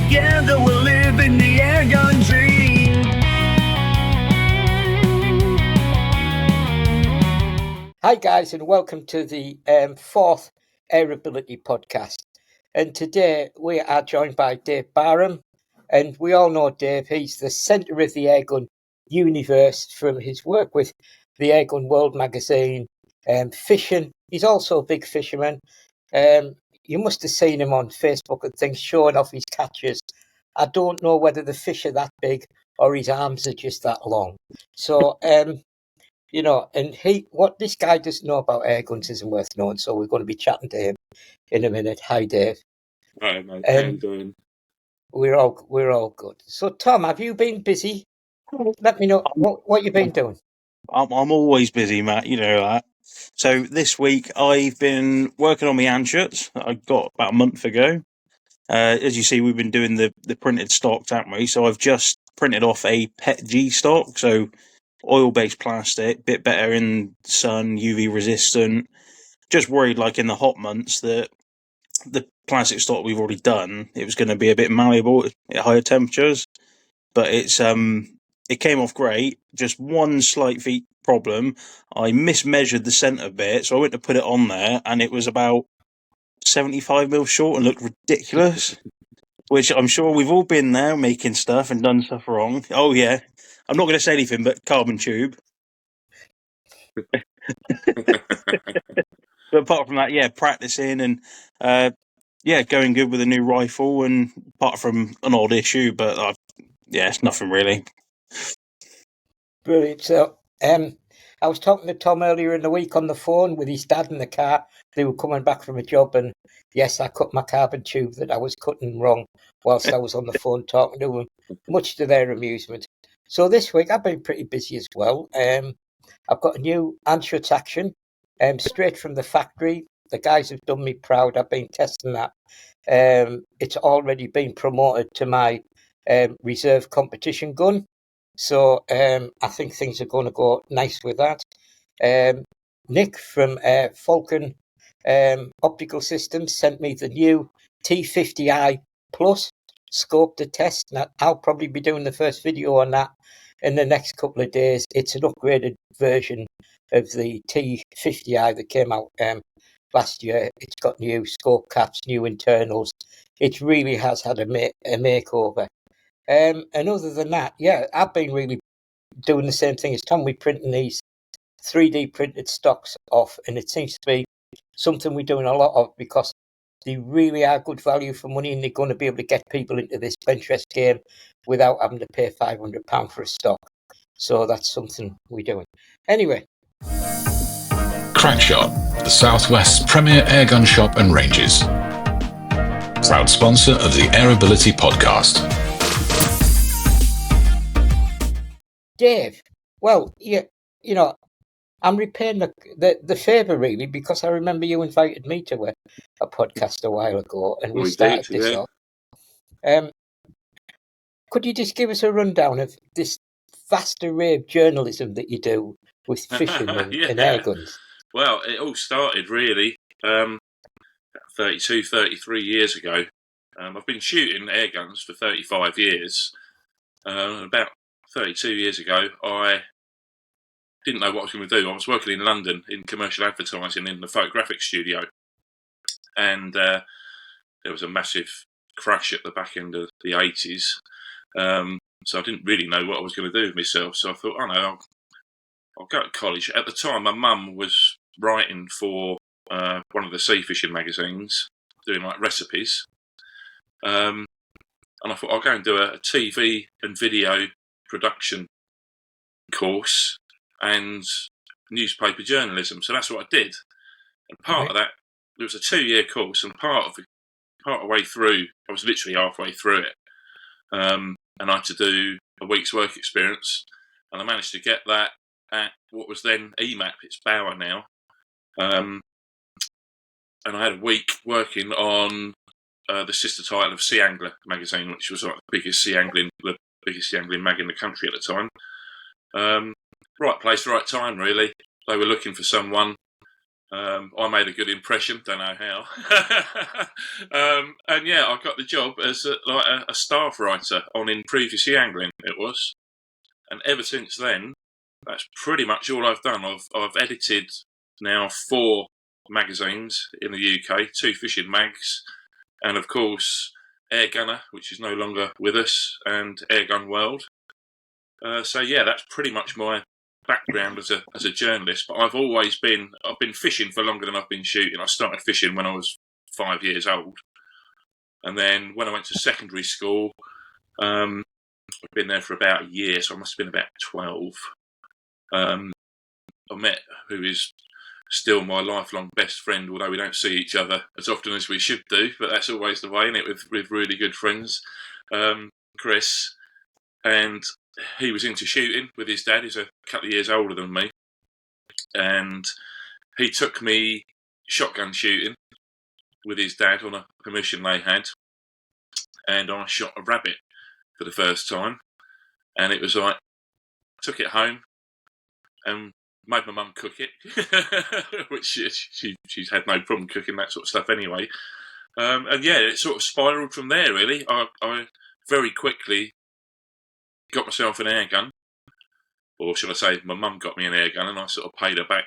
Together we're living the Airgun dream. Hi guys, and welcome to the fourth AirAbility podcast. And today we are joined by Dave Barham, and we all know Dave. He's the centre of the Airgun universe from his work with the Airgun World magazine, fishing. He's also a big fisherman. You must have seen him on Facebook and things showing off his catches. I don't know whether the fish are that big or his arms are just that long. So, you know, and what this guy doesn't know about air guns isn't worth knowing. So we're going to be chatting to him in a minute. Hi, Dave. Hi, mate. How you doing? We're all good. So, Tom, have you been busy? Let me know what you've been doing. I'm always busy, Matt. You know that. So this week I've been working on my answers that I got about a month ago. As you see, we've been doing the printed stocks, haven't we? So I've just printed off a PET G stock, so oil-based plastic, bit better in sun, UV resistant. Just worried, like in the hot months, that the plastic stock we've already done, it was going to be a bit malleable at higher temperatures. But it came off great. Just one slight problem. I mismeasured the centre bit, so I went to put it on there, and it was about 75 mil short and looked ridiculous. Which I'm sure we've all been there making stuff and done stuff wrong. Oh yeah, I'm not going to say anything, but carbon tube. But apart from that, yeah, practicing and going good with a new rifle, and apart from an odd issue, but it's nothing really. Brilliant. So, I was talking to Tom earlier in the week on the phone with his dad in the car. They were coming back from a job, and yes, I cut my carbon tube that I was cutting wrong whilst I was on the phone talking to them, much to their amusement. So this week I've been pretty busy as well. I've got a new Anschutz action, straight from the factory. The guys have done me proud. I've been testing that. It's already been promoted to my reserve competition gun. So I think things are going to go nice with that. Nick from Falcon Optical Systems sent me the new T50i Plus scope to test. Now, I'll probably be doing the first video on that in the next couple of days. It's an upgraded version of the T50i that came out last year. It's got new scope caps, new internals. It really has had a makeover. And other than that, yeah, I've been really doing the same thing as Tom. We're printing these 3D printed stocks off, and it seems to be something we're doing a lot of because they really are good value for money, and they're going to be able to get people into this bench rest game without having to pay £500 for a stock. So that's something we're doing. Anyway. Crackshot, the Southwest's premier airgun shop and ranges. Proud sponsor of the AirAbility podcast. Dave, well, you know, I'm repaying the favour really, because I remember you invited me to a podcast a while ago, and we started this off. Could you just give us a rundown of this vast array of journalism that you do with fishing and air guns? Well, it all started really 32, 33 years ago. I've been shooting air guns for 35 years. About 32 years ago, I didn't know what I was going to do. I was working in London in commercial advertising in the photographic studio, and there was a massive crash at the back end of the 80s. So I didn't really know what I was going to do with myself. So I thought, oh no, I'll go to college. At the time, my mum was writing for one of the sea fishing magazines, doing like recipes. And I thought I'll go and do a TV and video production course and newspaper journalism. So that's what I did. And part of that, it was a 2-year course, and part of the way through, I was literally halfway through it, and I had to do a week's work experience, and I managed to get that at what was then EMAP. It's Bauer now, and I had a week working on the sister title of Sea Angler magazine, which was like the biggest sea angling mag in the country at the time. Right place, right time, really. They were looking for someone I made a good impression, don't know how. And yeah, I got the job as a staff writer on In Previous Angling, it was. And ever since then, that's pretty much all I've done. I've edited now 4 magazines in the UK, 2 fishing mags, and of course Airgunner, which is no longer with us, and Airgun World. So yeah, that's pretty much my background as a journalist. But I've been fishing for longer than I've been shooting. I started fishing when I was 5 years old, and then when I went to secondary school, I've been there for about a year, so I must have been about 12. I met who is still my lifelong best friend, although we don't see each other as often as we should do, but that's always the way, isn't it, with really good friends, Chris. And he was into shooting with his dad, who's a couple of years older than me, and he took me shotgun shooting with his dad on a permission they had, and I shot a rabbit for the first time, and it was like, took it home and made my mum cook it, which she's had no problem cooking that sort of stuff anyway. And yeah, it sort of spiralled from there, really. I very quickly got myself an airgun, or should I say my mum got me an airgun, and I sort of paid her back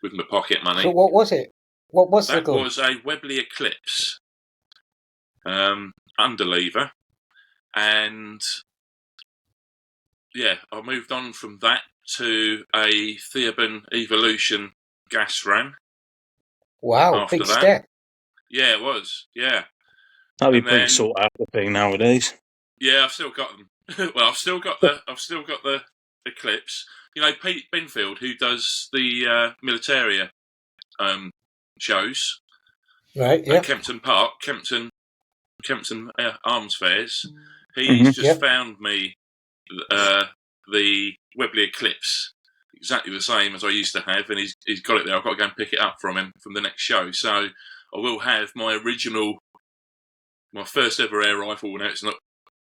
with my pocket money. So what was it? What was that? The gun? Was a Webley Eclipse underlever, and yeah, I moved on from that to a Theoban Evolution gas ram. Wow, after big that. step. Yeah, it was. Yeah. That'd be And pretty then- sought after thing nowadays. Yeah, I've still got them. Well, I've still got the Eclipse. You know, Pete Binfield, who does the Militaria shows Right, yeah. at Kempton Park, Kempton Arms Fairs. He's just found me the Webley Eclipse, exactly the same as I used to have, and he's got it there. I've got to go and pick it up from him from the next show. So I will have my first ever air rifle. Now it's not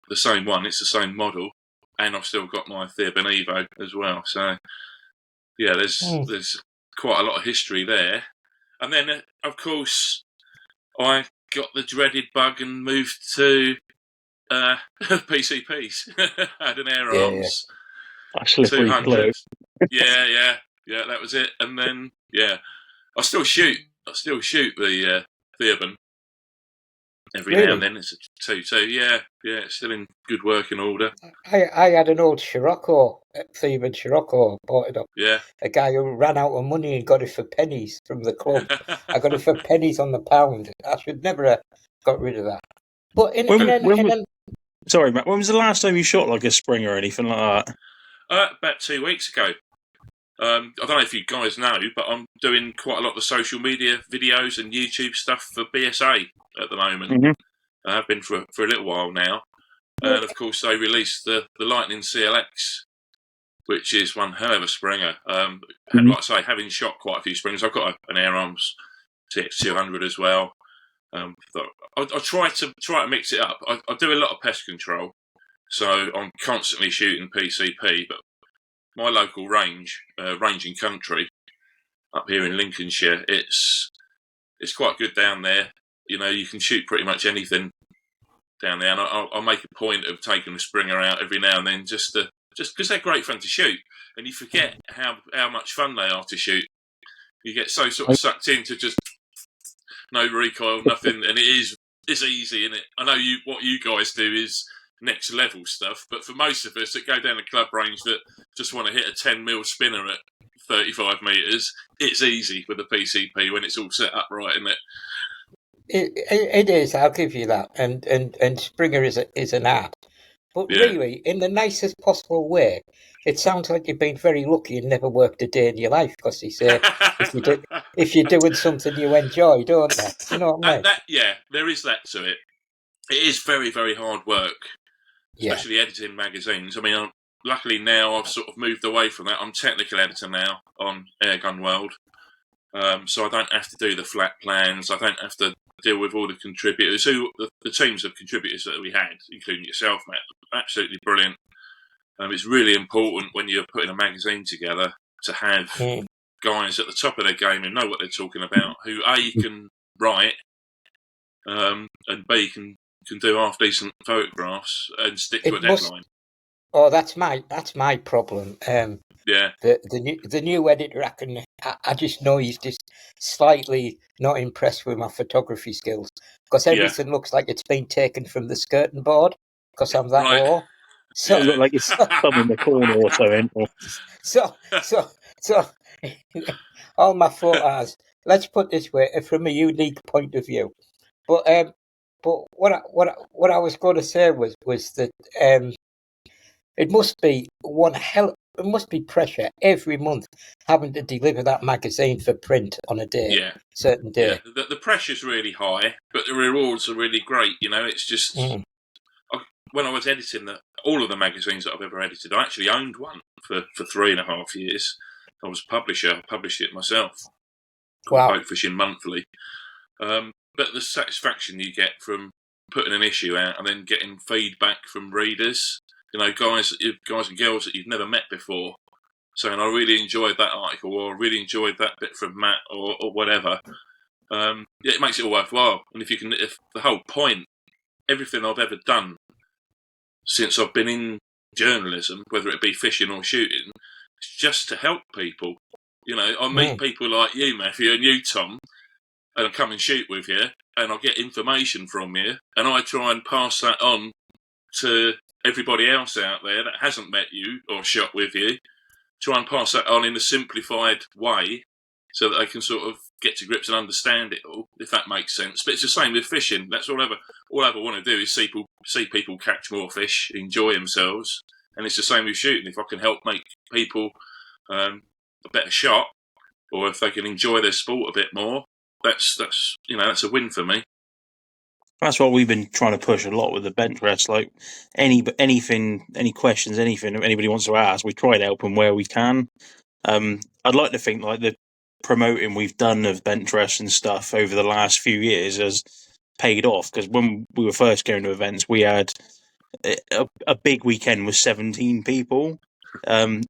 the same one; it's the same model, and I've still got my Theoban Evo as well. So yeah, there's quite a lot of history there. And then, of course, I got the dreaded bug and moved to PCPs. Had an Air Arms. A slippery 200. slope. yeah, that was it. And then, yeah, I still shoot the Theoban every now and then. It's a 2.2. Yeah, it's still in good working order. I had an old Scirocco, Theoban Scirocco, bought it up. Yeah. A guy who ran out of money and got it for pennies from the club. I got it for pennies on the pound. I should never have got rid of that. But sorry, Matt, when was the last time you shot like a spring or anything like that? About 2 weeks ago. I don't know if you guys know, but I'm doing quite a lot of the social media videos and YouTube stuff for BSA at the moment. Mm-hmm. I have been for a little while now. And of course, they released the Lightning CLX, which is one hell of a springer. Like I say, having shot quite a few springs, I've got an Air Arms TX200 as well. I try to mix it up. I do a lot of pest control, so I'm constantly shooting PCP. But my local ranging country up here in Lincolnshire, it's quite good down there. You know, you can shoot pretty much anything down there, and I'll make a point of taking the springer out every now and then, just because they're great fun to shoot, and you forget how much fun they are to shoot. You get so sort of sucked into just no recoil, nothing, and it's easy, isn't it? I know what you guys do is next level stuff, but for most of us that go down the club range that just want to hit a 10mm spinner at 35 metres, it's easy with a PCP when it's all set up right, isn't it? It is, I'll give you that. And Springer is an art. But really, in the nicest possible way, it sounds like you've been very lucky and never worked a day in your life, because you say if you're doing something you enjoy, don't you? You know what I mean? There is that to it. It is very, very hard work, especially editing magazines. I mean, luckily now I've sort of moved away from that. I'm technical editor now on Airgun World, so I don't have to do the flat plans. I don't have to deal with all the contributors, the teams of contributors that we had, including yourself, Matt. Absolutely brilliant. It's really important when you're putting a magazine together to have guys at the top of their game who know what they're talking about, who A, can write, and B, can do half decent photographs and stick to a deadline. Oh, that's my problem. Yeah. The new editor, I just know he's just slightly not impressed with my photography skills, because everything looks like it's been taken from the skirting board, because I'm that low. So You look like it's thumb in the corner or something. So all my photos, let's put it this way, are from a unique point of view. But what I was going to say was that it must be it must be pressure every month having to deliver that magazine for print on a day, certain day. Yeah, the pressure's really high, but the rewards are really great. You know, it's just when I was editing all of the magazines that I've ever edited, I actually owned one for 3.5 years. I was a publisher. I published it myself. Wow. Boat Fishing Monthly. But the satisfaction you get from putting an issue out and then getting feedback from readers, you know, guys and girls that you've never met before, saying, I really enjoyed that article, or I really enjoyed that bit from Matt, or whatever. It makes it all worthwhile. And if the whole point, everything I've ever done since I've been in journalism, whether it be fishing or shooting, it's just to help people. You know, I meet people like you, Matthew, and you, Tom, and I come and shoot with you, and I get information from you, and I try and pass that on to everybody else out there that hasn't met you or shot with you. Try and pass that on in a simplified way so that they can sort of get to grips and understand it all, if that makes sense. But it's the same with fishing. That's all I ever want to do is see people catch more fish, enjoy themselves, and it's the same with shooting. If I can help make people a better shot, or if they can enjoy their sport a bit more, that's a win for me. That's what we've been trying to push a lot with the bench rest. Like any questions, anything anybody wants to ask, we try to help them where we can. I'd like to think like the promoting we've done of bench rest and stuff over the last few years has paid off, because when we were first going to events, we had a big weekend with 17 people.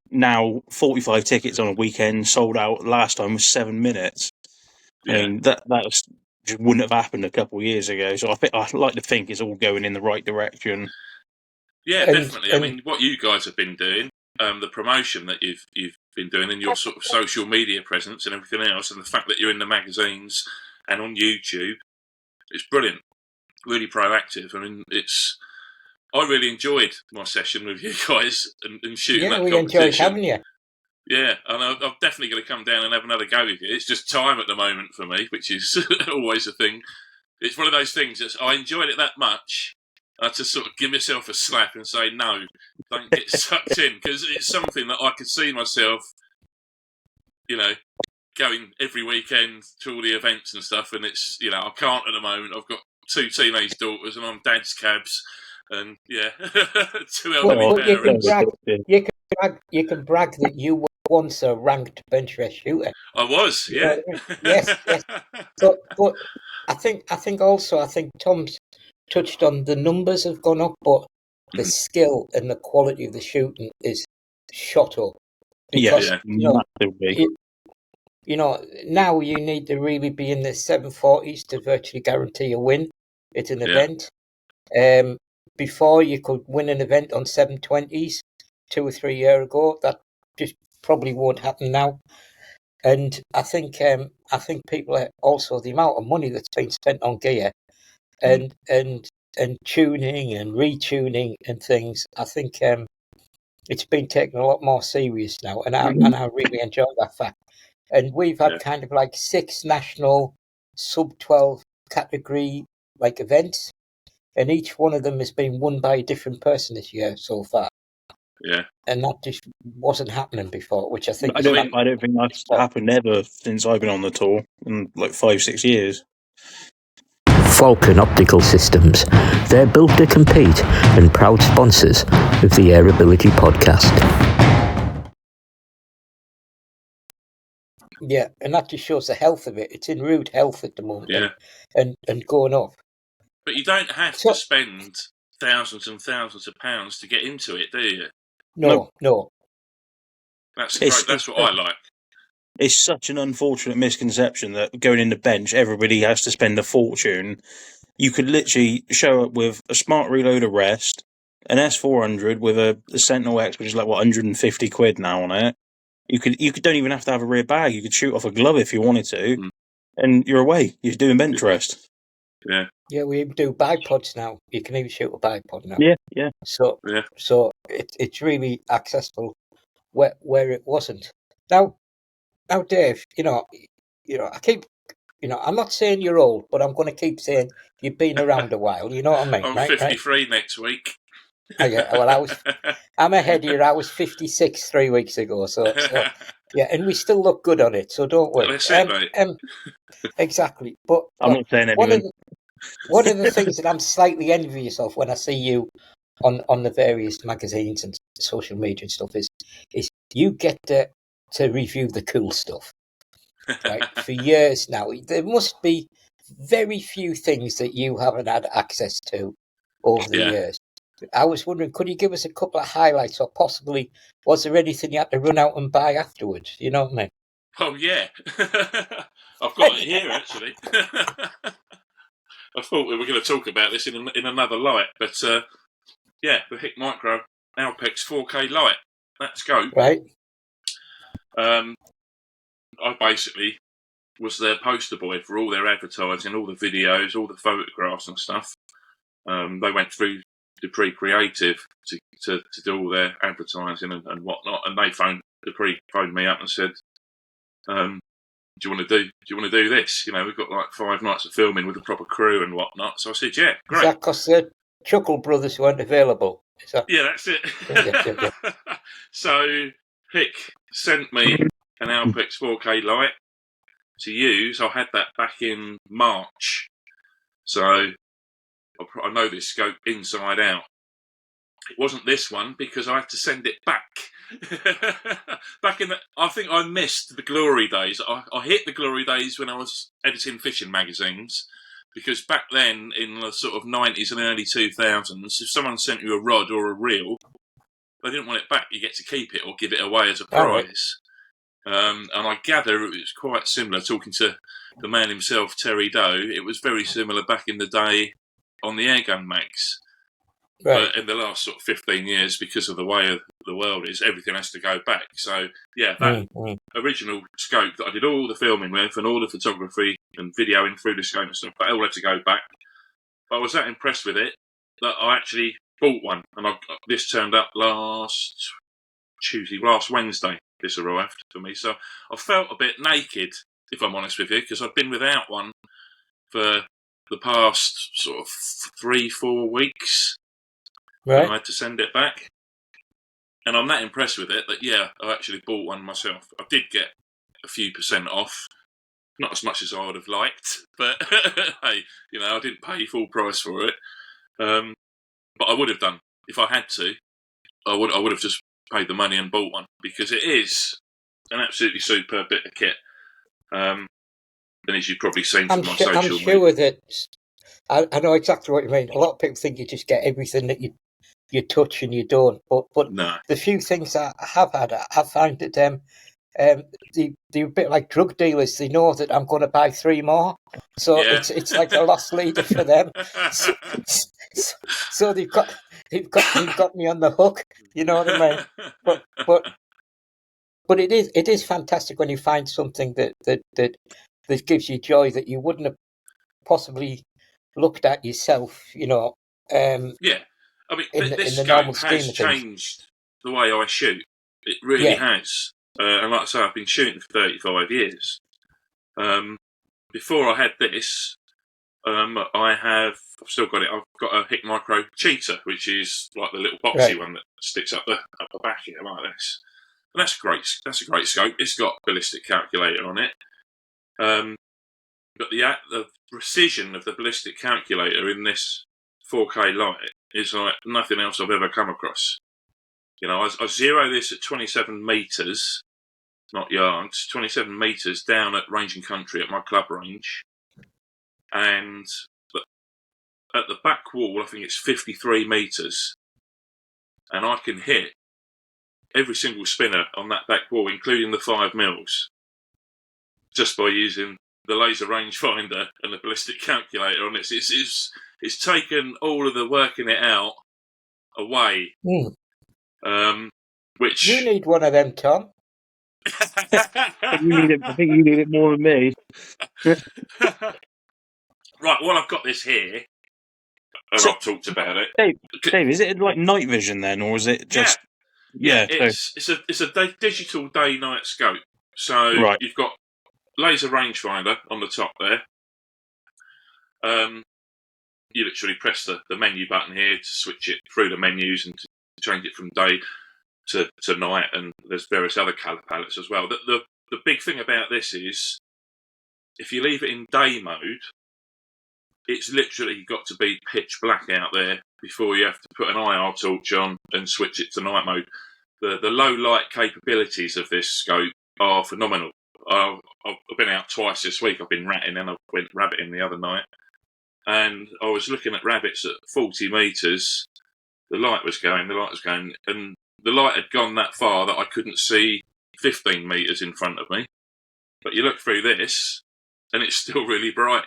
Now 45 tickets on a weekend sold out. Last time was 7 minutes. I mean that just wouldn't have happened a couple of years ago. So I'd like to think it's all going in the right direction. Yeah, definitely. I mean, what you guys have been doing, the promotion that you've been doing, and your sort of social media presence and everything else, and the fact that you're in the magazines and on YouTube, it's brilliant. Really proactive. I mean, I really enjoyed my session with you guys and shooting that competition. Yeah, we enjoyed having you. Yeah, and I'm definitely going to come down and have another go with you. It's just time at the moment for me, which is always a thing. It's one of those things that I enjoyed it that much. I had to sort of give myself a slap and say, no, don't get sucked in, because it's something that I could see myself, you know, going every weekend to all the events and stuff, and it's, you know, I can't at the moment. I've got 2 teenage daughters and I'm dad's cabs, and 2 elderly parents. You can brag that you were once a ranked bench rest shooter. I was, yeah. Yes. But I think Tom's touched on the numbers have gone up, but the skill and the quality of the shooting is shot up. Because, massively. You know, now you need to really be in the 740s to virtually guarantee a win at an event. Before you could win an event on 720s 2 or 3 years ago. That just probably won't happen now. And I think people are also the amount of money that's been spent on gear and tuning and retuning and things. I think it's been taken a lot more serious now, and I really enjoy that fact. And we've had kind of like 6 national sub-12 category like events, and each one of them has been won by a different person this year so far. Yeah, and that just wasn't happening before, which I think I don't think that's happened ever since I've been on the tour in like 5-6 years. Falcon Optical Systems. They're built to compete and proud sponsors of the AirAbility podcast. Yeah, and that just shows the health of it. It's in rude health at the moment, and going up. But you don't have to spend thousands and thousands of pounds to get into it, do you? No. That's great. That's what I like. It's such an unfortunate misconception that going into bench, everybody has to spend a fortune. You could literally show up with a smart reload arrest, an S400 with a Sentinel X, which is like, what, 150 quid now on it. You could don't even have to have a rear bag. You could shoot off a glove if you wanted to, and you're away. You're doing bench rest. Yeah. Yeah, we even do bipods now. You can even shoot a bipod now. Yeah. So it's really accessible where it wasn't. Now, Dave, I keep, I'm not saying you're old, but I'm going to keep saying you've been around a while. You know what I mean? I'm right? 53 next week. Oh, yeah. Well, I'm ahead of you. I was 56 3 weeks ago. So yeah, and we still look good on it. So don't worry. That's it, mate. Exactly. But I'm not saying one anything. one of the things that I'm slightly envious of when I see you on the various magazines and social media and stuff is you get to review the cool stuff. Right, for years now. There must be very few things that you haven't had access to over the years. I was wondering, could you give us a couple of highlights, or possibly was there anything you had to run out and buy afterwards? You know what I mean? Oh, yeah. I've got it here, actually. I thought we were going to talk about this in another light, but yeah, the Hick Micro Alpex 4K light. Let's go. Right. I basically was their poster boy for all their advertising, all the videos, all the photographs and stuff. They went through Dupree Creative to do all their advertising and whatnot, and Dupree phoned me up and said, do you want to do this? We've got like 5 nights of filming with a proper crew and whatnot. So I said, yeah, great. Is that because the Chuckle Brothers weren't available? Yeah, that's it. Yeah. So Hick sent me an Alpex 4K light to use. I had that back in March, so I know this scope inside out. It wasn't this one because I had to send it back. I think I missed the glory days. I hit the glory days when I was editing fishing magazines, because back then in the sort of 90s and early 2000s, if someone sent you a rod or a reel, they didn't want it back. You get to keep it or give it away as a prize. And I gather it was quite similar, talking to the man himself, Terry Doe. It was very similar back in the day on the Airgun mags. Right. But in the last sort of 15 years, because of the way the world is, everything has to go back. So, yeah, that original scope that I did all the filming with and all the photography and videoing through the scope and stuff, that all had to go back. But I was that impressed with it that I actually bought one. And this turned up last Wednesday, this arrived for me. So I felt a bit naked, if I'm honest with you, because I've been without one for the past sort of 3-4 weeks. Right. And I had to send it back. And I'm that impressed with it that, yeah, I actually bought one myself. I did get a few % off. Not as much as I would have liked, but hey, I didn't pay full price for it. But I would have done. If I had to, I would have just paid the money and bought one, because it is an absolutely superb bit of kit. And as you've probably seen from my social media. I'm sure that I know exactly what you mean. A lot of people think you just get everything that you touch and you don't. But no. The few things I have had, I find that they're a bit like drug dealers. They know that I'm going to buy 3 more, so it's like a lost leader for them. So they've got me on the hook. You know what I mean? But it is fantastic when you find something that gives you joy that you wouldn't have possibly looked at yourself. Yeah, I mean, this scope has changed the way I shoot. It really has. And like I say, I've been shooting for 35 years. Before I had this, I've still got it. I've got a Hick Micro Cheetah, which is like the little boxy one that sticks up the back here like this. And that's great. That's a great scope. It's got a ballistic calculator on it. But the precision of the ballistic calculator in this 4K light is like nothing else I've ever come across. I zero this at 27 metres, not yards, 27 metres down at Range and Country at my club range. And at the back wall, I think it's 53 metres. And I can hit every single spinner on that back wall, including the 5 mils. just by using the laser rangefinder and the ballistic calculator on it. It's taken all of the working it out away. Which You need one of them, Tom. I think you need it more than me. Right, well, I've got this here, and I've talked about it. Dave, is it like night vision then, or is it just? Yeah. It's a digital day-night scope. So you've got laser rangefinder on the top there. You literally press the menu button here to switch it through the menus and to change it from day to night, and there's various other colour palettes as well. The big thing about this is if you leave it in day mode, it's literally got to be pitch black out there before you have to put an IR torch on and switch it to night mode. The low light capabilities of this scope are phenomenal. I've been out twice this week. I've been ratting and I went rabbiting the other night. And I was looking at rabbits at 40 metres. The light was going, and the light had gone that far that I couldn't see 15 metres in front of me. But you look through this, and it's still really bright.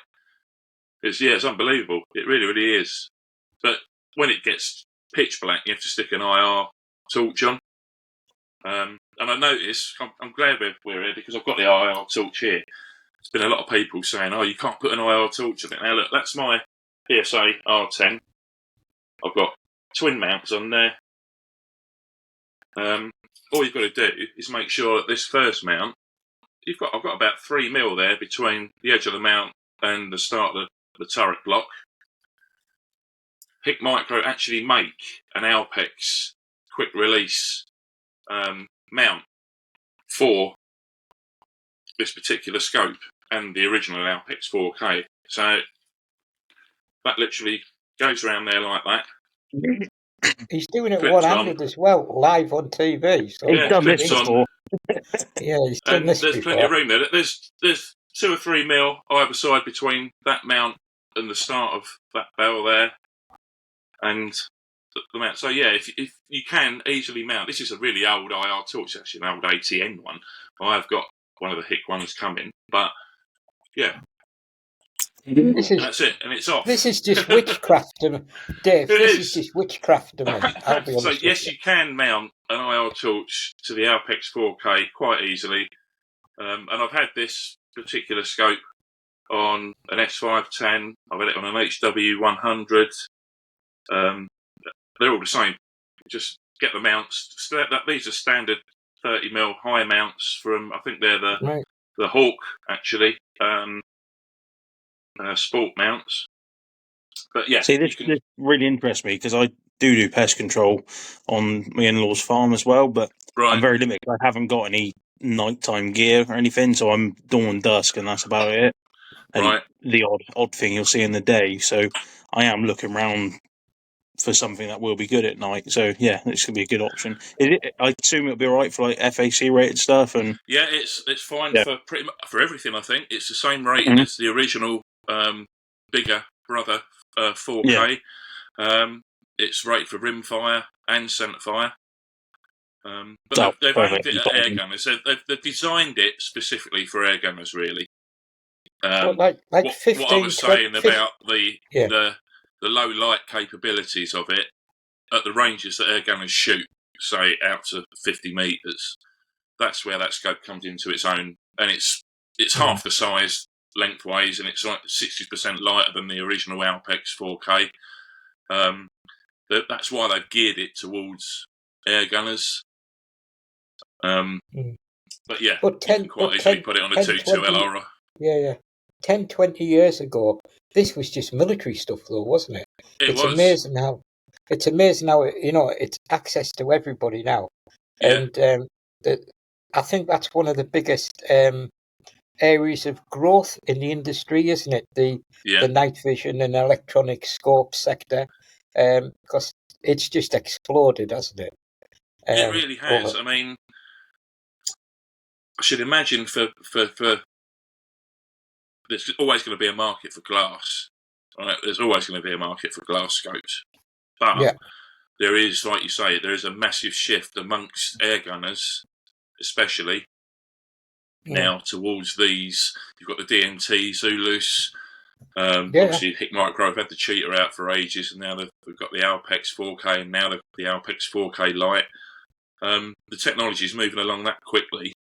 It's unbelievable. It really, really is. But when it gets pitch black, you have to stick an IR torch on. And I noticed, I'm glad we're here because I've got the IR torch here. There's been a lot of people saying, "Oh, you can't put an IR torch on it." Now look, that's my PSA R10. I've got twin mounts on there. All you've got to do is make sure that this first mount, I've got about 3 mil there between the edge of the mount and the start of the turret block. Hick Micro actually make an Alpex quick release mount for this particular scope and the original Alpex 4K. So that literally goes around there like that. He's doing it one-handed as well, live on TV. So he's done this before. Yeah, he's done this there's before. Plenty of room there. There's 2 or 3 mil either side between that mount and the start of that barrel there, and the mount. So yeah, if you can easily mount, this is a really old IR torch. It's actually an old ATN one. I've got one of the Hick ones coming, but yeah. That's it, and it's off. This is just witchcraft, Dave. This is just witchcraft to me. I'll be honest. So yes, you can mount an IR torch to the Alpex 4K quite easily, and I've had this particular scope on an S510. I've had it on an HW100. They're all the same. Just get the mounts. These are standard 30mm high mounts from, I think they're the Hawk actually. Sport mounts. But yeah, see, this really interests me because I do pest control on my in-laws' farm as well, but I'm very limited. I haven't got any nighttime gear or anything, so I'm dawn dusk, and that's about it. And the odd thing you'll see in the day. So I am looking around for something that will be good at night. So yeah, this could be a good option. I assume it'll be all right for like FAC rated stuff, and yeah, it's fine for pretty much for everything. I think it's the same rating as the original bigger brother 4K. It's rated for rimfire and centerfire. But they've aimed it at air gunners. They've designed it specifically for air gunners, really. Like 15, what I was saying about the low light capabilities of it at the ranges that air gunners shoot, say out to 50 metres, that's where that scope comes into its own, and it's half the size lengthways, and it's like 60% lighter than the original Alpex 4K. That's why they've geared it towards air gunners. But yeah, you can quite easily put it on a 2.2 LR. Yeah. 10, 20 years ago, this was just military stuff, though, wasn't it? It's amazing how it's access to everybody now, and I think that's one of the biggest areas of growth in the industry, isn't it? The night vision and electronic scope sector, because it's just exploded, hasn't it? It really has. I mean, I should imagine for there's always going to be a market for glass. Right? There's always going to be a market for glass scopes. But there is, like you say, there is a massive shift amongst air gunners, especially, now towards these. You've got the DMT, Zulus. Yeah. Obviously, Hick Micro have had the Cheetah out for ages, and now they've got the Alpex 4K, and now the Alpex 4K Lite. The technology is moving along that quickly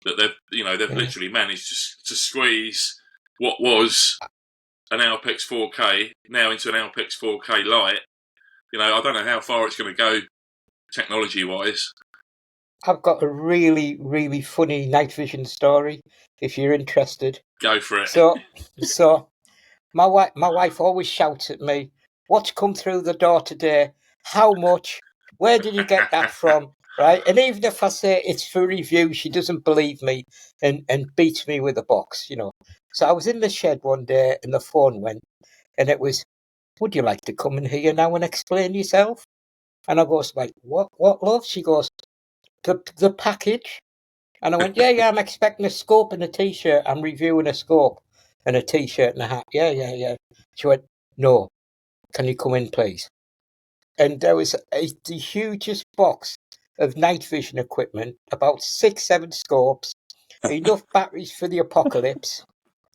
that they've literally managed to squeeze what was an Alpex 4K now into an Alpex 4K Lite. I don't know how far it's going to go technology-wise. I've got a really, really funny night vision story. If you're interested, Go for it. So my wife always shouts at me, "What's come through the door today? How much? Where did you get that from?" Right? And even if I say it's for review, she doesn't believe me and beats me with a box. So I was in the shed one day and the phone went, and it was, "Would you like to come in here now and explain yourself?" And I goes like, "What, love?" She goes, the package. And I went, yeah, I'm expecting a scope and a t-shirt. I'm reviewing a scope and a t-shirt and a hat. Yeah. She went, "No, can you come in, please?" And there was the hugest box of night vision equipment, about 6-7 scopes, enough batteries for the apocalypse,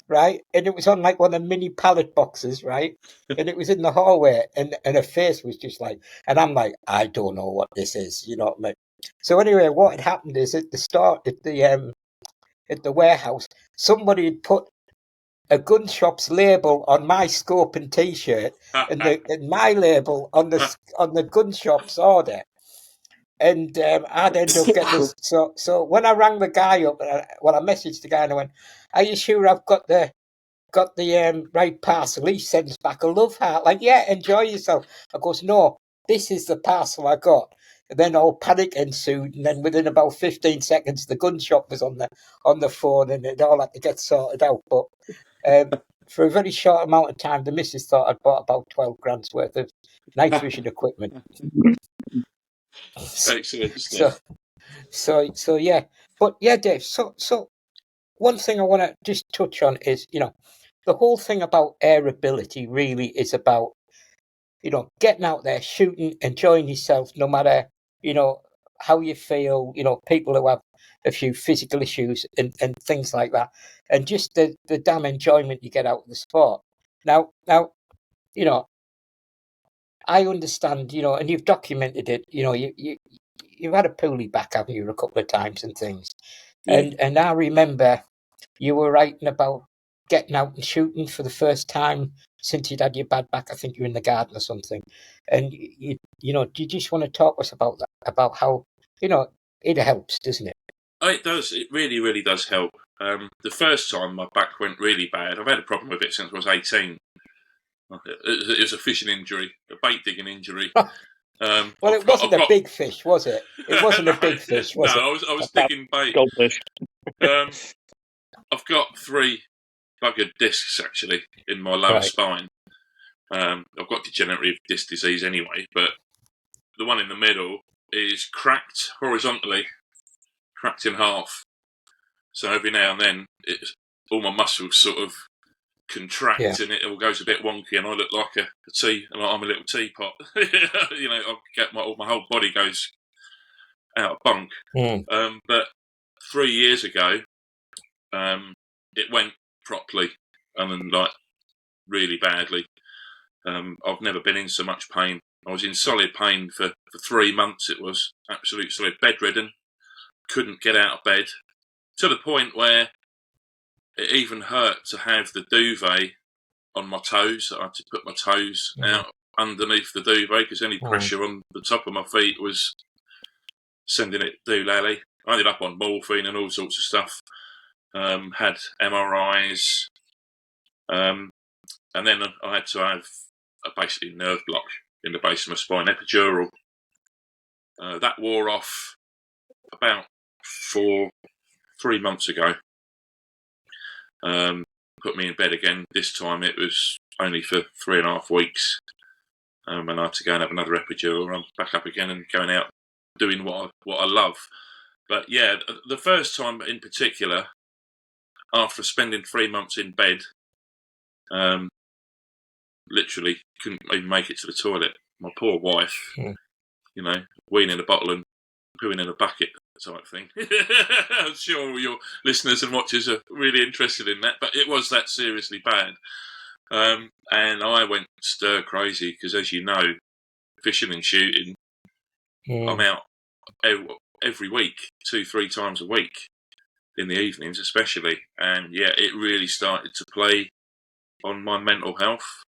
right? And it was on like one of the mini pallet boxes, right? And it was in the hallway, and her face was just like, and I'm like, I don't know what this is, you know what I mean? So anyway, what had happened is at the start at the warehouse, somebody had put a gun shop's label on my scope and t-shirt, and my label on the gun shop's order. And I'd end up getting this. So when I rang the guy up, I messaged the guy and I went, "Are you sure I've got the right parcel?" He sends back a love heart, like, "Yeah, enjoy yourself." I goes, "No, this is the parcel I got." And then all panic ensued, and then within about 15 seconds, the gun shop was on the phone, and it all had to get sorted out. But for a very short amount of time, the missus thought I'd bought about 12 grand's worth of night vision equipment. Excellent stuff. So yeah, but yeah, Dave. So one thing I want to just touch on is, the whole thing about AirAbility really is about, getting out there, shooting, enjoying yourself, no matter, how you feel, people who have a few physical issues and things like that, and just the damn enjoyment you get out of the sport. Now, I understand, and you've documented it, you've had a pulley back, haven't you, a couple of times and things. Yeah. And I remember you were writing about getting out and shooting for the first time since you'd had your bad back. I think you were in the garden or something. And do you just want to talk to us about that? About how it helps, doesn't it? Oh, it does. It really, really does help. The first time my back went really bad. I've had a problem with it since I was 18. It was a fishing injury, a bait digging injury. Well, it wasn't a big fish, was it? It wasn't a big fish, was it? No, I was digging bait. Goldfish. I've got 3 buggered discs actually in my lower spine. I've got degenerative disc disease anyway, but the one in the middle is cracked horizontally, cracked in half. So every now and then, all my muscles sort of contract and it all goes a bit wonky, and I look like a tea, and I'm a little teapot. I get my whole body goes out of bunk. But 3 years ago, it went properly, and then like really badly. I've never been in so much pain. I was in solid pain for 3 months. It was absolute solid, bedridden, couldn't get out of bed, to the point where it even hurt to have the duvet on my toes. I had to put my toes out underneath the duvet because any pressure on the top of my feet was sending it doolally. I ended up on morphine and all sorts of stuff. Had MRIs, and then I had to have a basically nerve block in the base of my spine, epidural. That wore off about 3 months ago. Put me in bed again. This time it was only for 3.5 weeks. And I had to go and have another epidural. I'm back up again and going out doing what I love. But yeah, the first time in particular, after spending 3 months in bed, literally couldn't even make it to the toilet. My poor wife, weeing in a bottle and pooing in a bucket type thing. I'm sure all your listeners and watchers are really interested in that, but it was that seriously bad. And I went stir crazy because, as you know, fishing and shooting, I'm out every week, 2-3 times a week, in the evenings especially. And yeah, it really started to play on my mental health.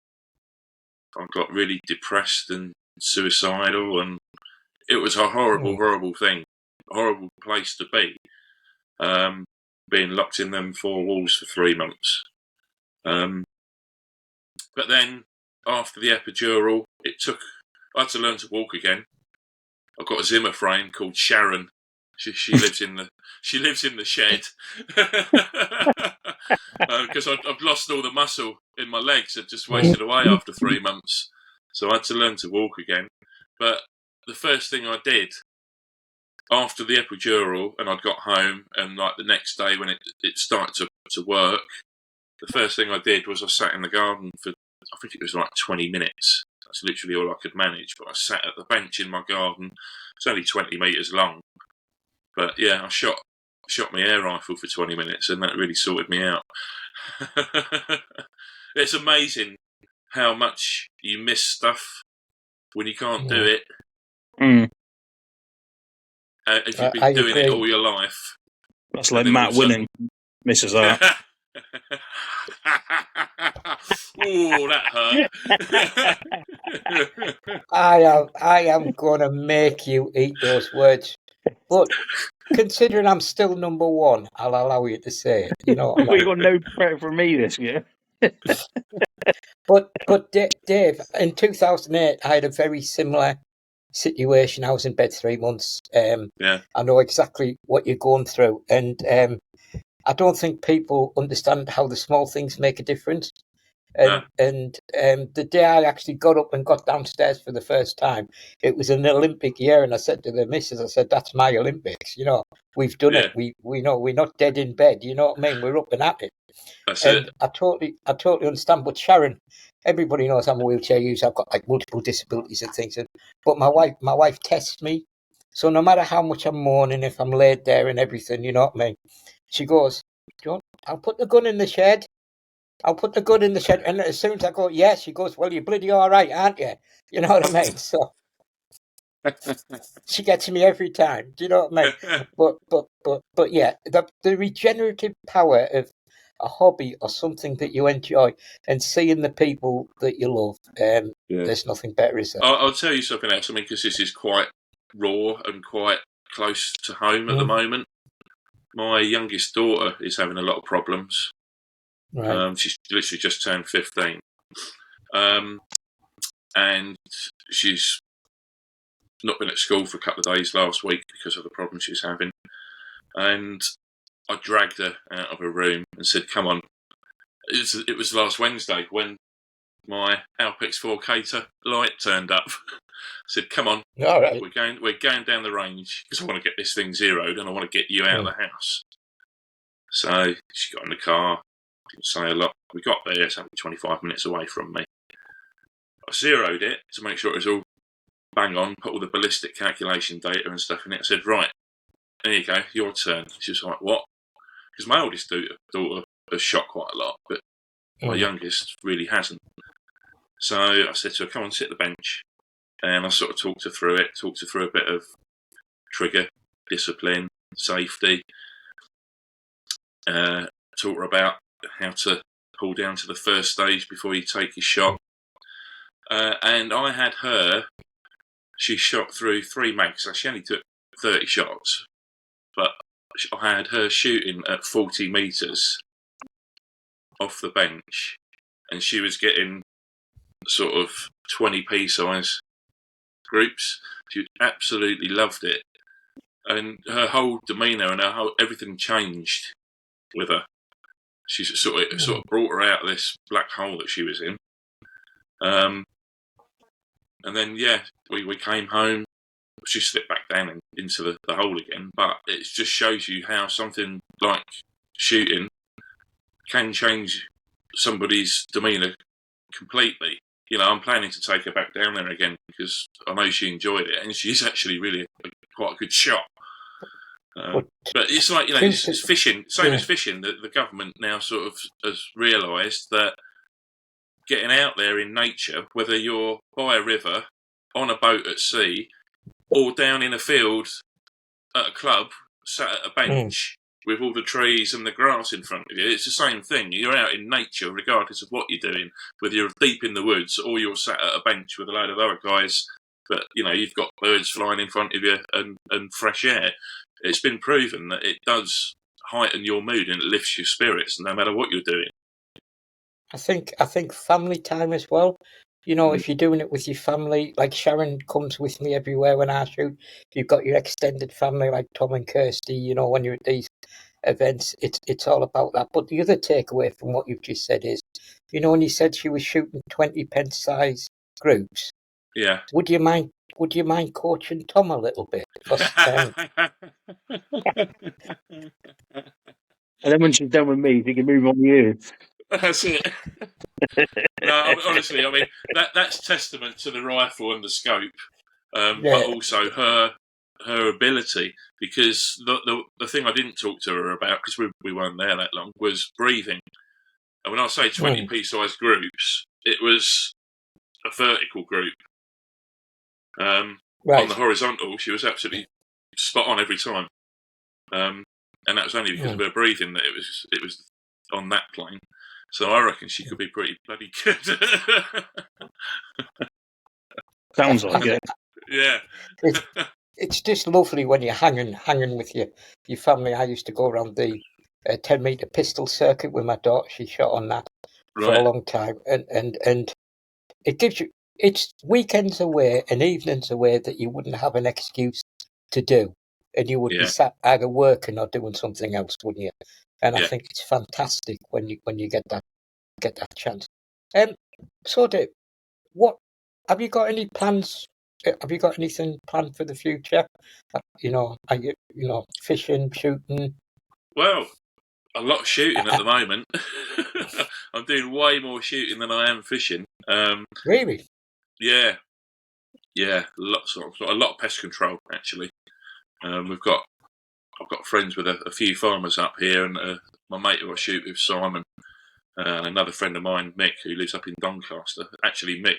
I got really depressed and suicidal, and it was a horrible, horrible thing, a horrible place to be. Being locked in them 4 walls for 3 months. But then, after the epidural, I had to learn to walk again. I've got a Zimmer frame called Sharon. She lives in the shed because I've lost all the muscle in my legs. I'd just wasted away after 3 months, so I had to learn to walk again. But the first thing I did after the epidural, and I'd got home, and like the next day when it started to work, the first thing I did was I sat in the garden for, I think it was like 20 minutes. That's literally all I could manage. But I sat at the bench in my garden. It's only 20 metres long. But yeah, I shot my air rifle for 20 minutes, and that really sorted me out. It's amazing how much you miss stuff when you can't do it. If you've been doing it all your life. That's like Matt winning. Misses that. Oh, that hurt. I am going to make you eat those words. But considering I'm still number 1, I'll allow you to say it. You know what I mean? You got no credit for me this year. But Dave, in 2008, I had a very similar situation. I was in bed 3 months. Yeah. I know exactly what you're going through, and I don't think people understand how the small things make a difference. And the day I actually got up and got downstairs for the first time, it was an Olympic year, and I said to the missus, I said, "That's my Olympics. You know, we've done it. We know we're not dead in bed. You know what I mean? We're up and at it." That's and it. I totally understand. But Sharon, everybody knows I'm a wheelchair user. I've got like multiple disabilities and things. But my wife tests me, so no matter how much I'm mourning, if I'm laid there and everything, you know what I mean, she goes, "I'll put the gun in the shed. I'll put the gun in the shed." And as soon as I go, "Yes," she goes, "Well, you're bloody all right, aren't you?" You know what I mean? So she gets me every time. Do you know what I mean? But yeah, the regenerative power of a hobby or something that you enjoy and seeing the people that you love, there's nothing better, is there? I'll tell you something else. I mean, because this is quite raw and quite close to home at the moment. My youngest daughter is having a lot of problems. Right. She's literally just turned 15. And she's not been at school for a couple of days last week because of the problems she's having. And I dragged her out of her room and said, "Come on." It was last Wednesday when my Alpex 4 Cater light turned up. I said, "Come on, all right. we're going down the range because I want to get this thing zeroed and I want to get you out of the house." So she got in the car, didn't say a lot. We got there, it's only 25 minutes away from me. I zeroed it to make sure it was all bang on, put all the ballistic calculation data and stuff in it. I said, "Right, there you go, your turn." She was like, "What?" Because my oldest daughter has shot quite a lot, but my youngest really hasn't. So I said to her, "Come on, sit at the bench." And I sort of talked her through a bit of trigger, discipline, safety, taught her about how to pull down to the first stage before you take your shot. And I had her, she shot through 3 mags. So she only took 30 shots, but I had her shooting at 40 metres off the bench, and she was getting sort of 20p size groups. She absolutely loved it, and her whole demeanour and everything changed with her. She sort of brought her out of this black hole that she was in. And then we came home. She slipped back down into the hole again. But it just shows you how something like shooting can change somebody's demeanour completely. You know, I'm planning to take her back down there again because I know she enjoyed it, and she's actually really quite a good shot. But But it's like, truth it's fishing. Same as yeah. fishing. The government now sort of has realised that getting out there in nature, whether you're by a river, on a boat at sea, or down in a field at a club, sat at a bench with all the trees and the grass in front of you, it's the same thing. You're out in nature, regardless of what you're doing, whether you're deep in the woods or you're sat at a bench with a load of other guys. But you've got birds flying in front of you and fresh air. It's been proven that it does heighten your mood and it lifts your spirits, no matter what you're doing. I think family time as well. If you're doing it with your family, like Sharon comes with me everywhere when I shoot. If you've got your extended family like Tom and Kirsty, when you're at these events, it's all about that. But the other takeaway from what you've just said is, when you said she was shooting 20 pen size groups, Yeah. would you mind coaching Tom a little bit? And then when she's done with me, she can move on to you. That's it. No, honestly, I mean that's testament to the rifle and the scope, but also her ability. Because the thing I didn't talk to her about, because we weren't there that long, was breathing. And when I say 20 pea-sized groups, it was a vertical group. On the horizontal, she was absolutely spot on every time, and that was only because of her breathing that it was on that plane. So I reckon she could be pretty bloody good. Sounds like it. Yeah. It's just lovely when you're hanging with your family. I used to go around the 10-meter pistol circuit with my daughter. She shot on that for a long time, and it gives you, it's weekends away and evenings away that you wouldn't have an excuse to do, and you would be sat either working or doing something else, wouldn't you? And I think it's fantastic when you get that chance. So Dave, what have you got any plans? Have you got anything planned for the future? Are you fishing, shooting? Well, a lot of shooting at the moment. I'm doing way more shooting than I am fishing. Really? Yeah, lots of a lot of pest control actually. I've got friends with a few farmers up here, and my mate who I shoot with, Simon, and another friend of mine, Mick, who lives up in Doncaster. Actually, Mick,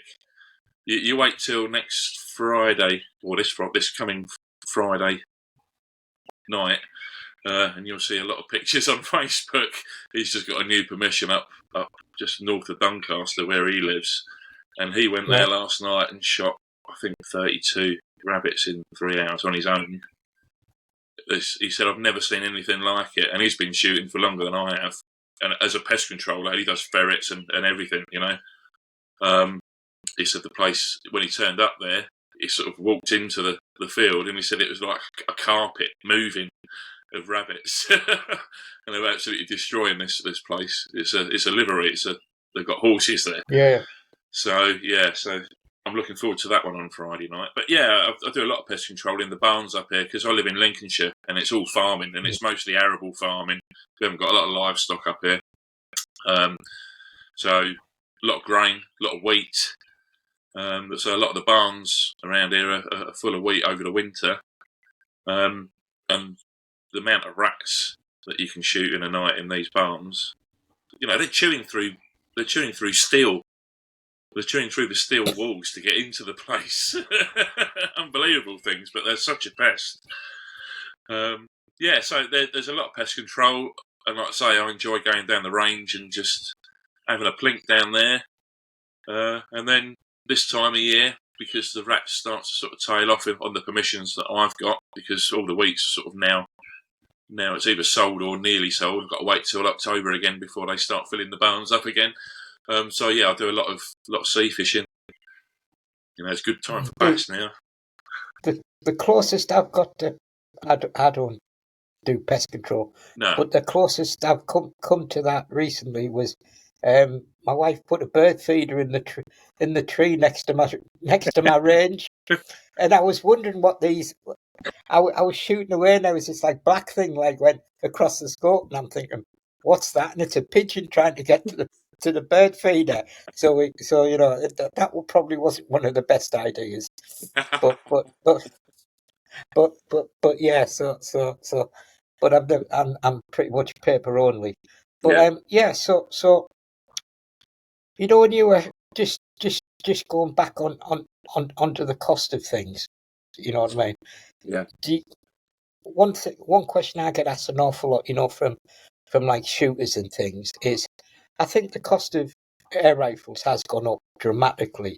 you wait till next Friday, or this coming Friday night, and you'll see a lot of pictures on Facebook. He's just got a new permission up just north of Doncaster where he lives, and he went there last night and shot, I think, 32 rabbits in 3 hours on his own. He said, I've never seen anything like it, and he's been shooting for longer than I have. And as a pest controller, he does ferrets and everything, He said the place, when he turned up there, he sort of walked into the field, and he said it was like a carpet moving of rabbits, and they were absolutely destroying this place. It's a livery. They've got horses there. Yeah. So I'm looking forward to that one on Friday night. But yeah, I do a lot of pest control in the barns up here because I live in Lincolnshire and it's all farming, and it's mostly arable farming. We haven't got a lot of livestock up here. So a lot of grain, a lot of wheat. So a lot of the barns around here are full of wheat over the winter. And the amount of rats that you can shoot in a night in these barns, they're chewing through steel. They're chewing through the steel walls to get into the place. Unbelievable things, but they're such a pest. So there's a lot of pest control, and like I say, I enjoy going down the range and just having a plink down there. And then this time of year, because the rats start to sort of tail off on the permissions that I've got, because all the wheat's sort of now it's either sold or nearly sold. I've got to wait till October again before they start filling the barns up again. I do a lot of sea fishing. It's good time for bass now. The closest I've got to, I don't do pest control. No. But the closest I've come to that recently was my wife put a bird feeder in the tree next to my range, and I was wondering what these. I was shooting away, and there was this like black thing like went across the scope, and I'm thinking, what's that? And it's a pigeon trying to get to the bird feeder. So that probably wasn't one of the best ideas. But but yeah. But I'm pretty much paper only. But Yeah. yeah. So when you were just going back onto the cost of things, you know what I mean? Yeah. One question I get asked an awful lot, from like shooters and things is, I think the cost of air rifles has gone up dramatically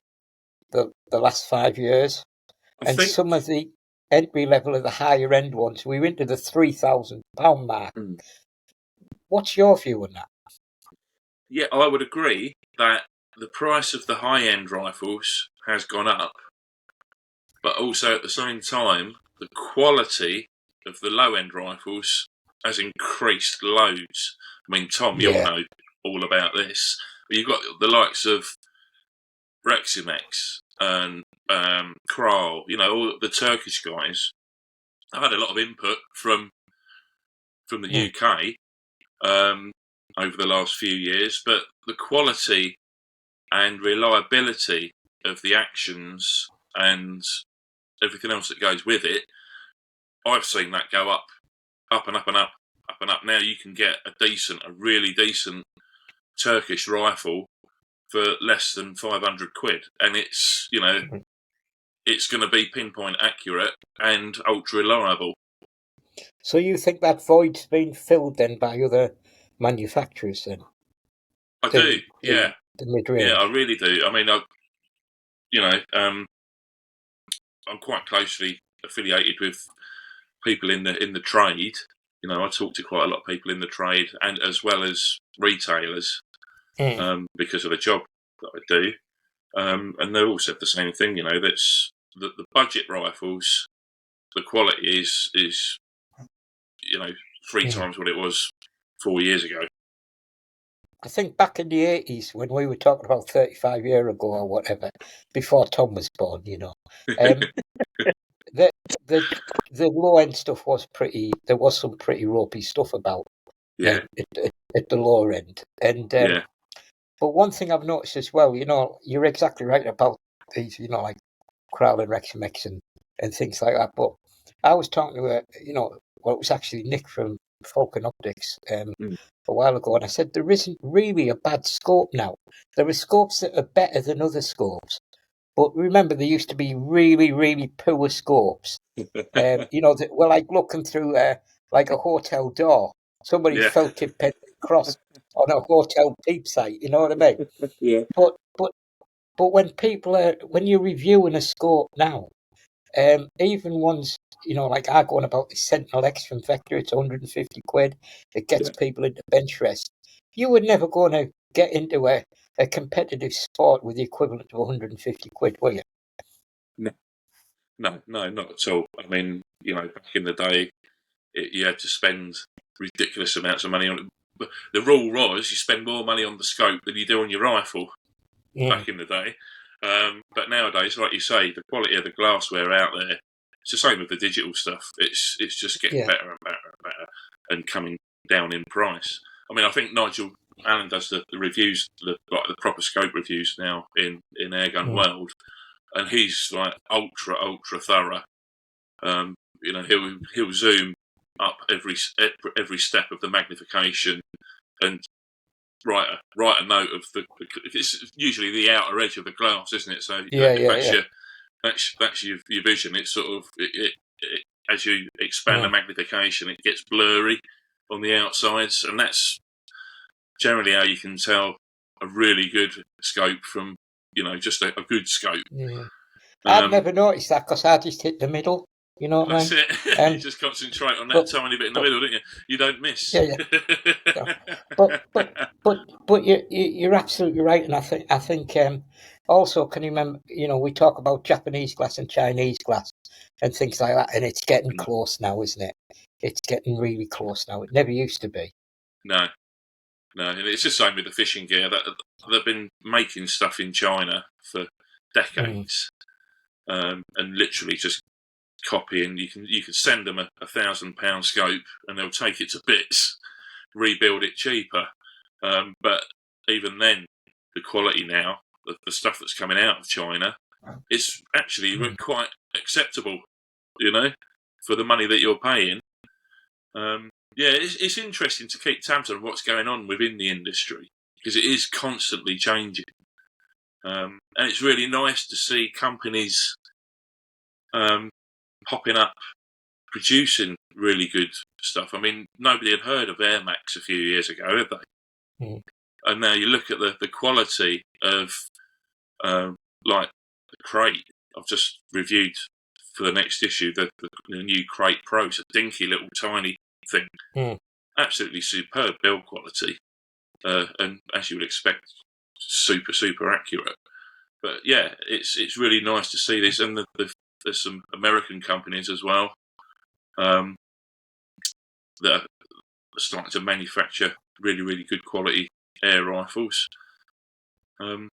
the last 5 years, I and think. some of the entry level of the higher end ones, we're into the £3,000 mark. Mm. What's your view on that? Yeah, I would agree that the price of the high end rifles has gone up, but also at the same time, the quality of the low end rifles has increased loads. I mean, Tom, you'll Yeah, know all about this. But you've got the likes of Reximex and Kral, all the Turkish guys. I've had a lot of input from the mm, UK over the last few years, but the quality and reliability of the actions and everything else that goes with it, I've seen that go up and up and up, up and up. Now you can get a really decent Turkish rifle for less than 500 quid, and it's mm. it's going to be pinpoint accurate and ultra reliable. So you think that void's been filled then by other manufacturers then? I do, yeah, The mid yeah, I range. really do. I mean, I'm quite closely affiliated with people in the trade. I talk to quite a lot of people in the trade, and as well as retailers, because of the job that I do. And they all said the same thing. That's the budget rifles. The quality is three times what it was 4 years ago. I think back in the 80s, when we were talking about 35 years ago or whatever, before Tom was born, the the the low end stuff was pretty. There was some pretty ropey stuff about Yeah, at the lower end, and yeah, but one thing I've noticed as well, you're exactly right about these, like Crowd and Reximex and things like that. But I was talking to it was actually Nick from Falcon Optics mm, a while ago, and I said there isn't really a bad scope now. There are scopes that are better than other scopes, but remember there used to be really, really poor scopes. That were like looking through like a hotel door. Somebody's yeah, felt tip pen across on a hotel peep site. You know what I mean? yeah, But when you're reviewing a scope now, even ones like I going about the Sentinel X from Vector, it's 150 quid. It gets yeah. people into bench rest. You were never going to get into a competitive sport with the equivalent of 150 quid, were you? No, no, no, not at all. I mean, back in the day, you had to spend ridiculous amounts of money on it. But the rule was you spend more money on the scope than you do on your rifle. Back in the day. But nowadays, like you say, the quality of the glassware out there, it's the same with the digital stuff. It's just getting Yeah. better and better and better and coming down in price. I mean, I think Nigel Allen does the reviews, the proper scope reviews now in Airgun World, and he's like ultra thorough. He'll zoom up every step of the magnification and write a note of it's usually the outer edge of the glass, isn't it? So that's your vision. It's sort of as you expand the magnification, it gets blurry on the outsides, and that's generally how you can tell a really good scope from just a good scope. Yeah. I'd never noticed that because I just hit the middle. You know what I That's mean? it. You just concentrate on that But tiny bit in the but middle, don't you? You don't miss. yeah, yeah. But you're absolutely right, and I think also can you remember we talk about Japanese glass and Chinese glass and things like that, and it's getting close now, isn't it? It's getting really close now. It never used to be. No, and it's the same with the fishing gear. That they've been making stuff in China for decades, and literally just copying. You can send them a £1,000 scope, and they'll take it to bits, rebuild it cheaper. But even then, the quality now, the stuff that's coming out of China, is actually quite acceptable. for the money that you're paying. It's interesting to keep tabs on what's going on within the industry because it is constantly changing. And it's really nice to see companies popping up, producing really good stuff. I mean, nobody had heard of Air Max a few years ago, had they? Mm. And now you look at the quality of like the crate. I've just reviewed for the next issue the new Crate Pro. It's a dinky little tiny thing. Mm. Absolutely superb build quality. And as you would expect, super accurate. But yeah, it's really nice to see this, and there's some American companies as well that are starting to manufacture really good quality air rifles.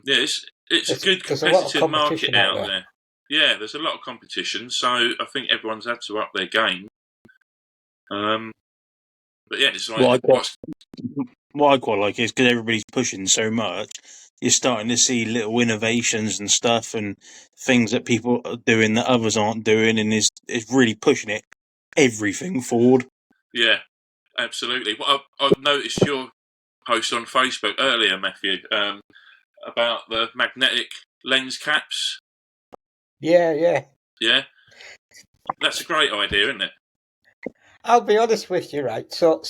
It's a good competitive market out there. Yeah, there's a lot of competition, so I think everyone's had to up their game. But yeah, it's like what I quite like is because everybody's pushing so much, you're starting to see little innovations and stuff and things that people are doing that others aren't doing, and is really pushing everything forward. Yeah, absolutely. Well, I've noticed your post on Facebook earlier, Matthew, about the magnetic lens caps. Yeah. That's a great idea, isn't it? I'll be honest with you, right? So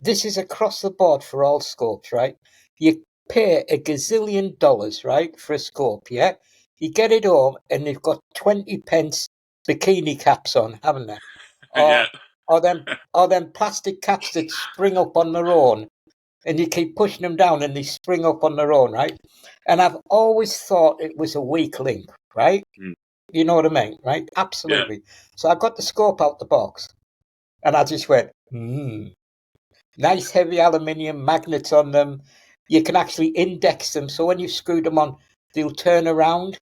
this is across the board for all scopes, right? You pay $1 gazillion, right, for a scope, yeah? You get it home and they've got 20 pence bikini caps on, haven't they? Yeah. Or them plastic caps that spring up on their own, and you keep pushing them down and they spring up on their own, right? And I've always thought it was a weak link, right? Mm. You know what I mean, right? Absolutely. Yeah. So I got the scope out the box and I just went, nice heavy aluminium magnets on them. You can actually index them. So when you screw them on, they'll turn around.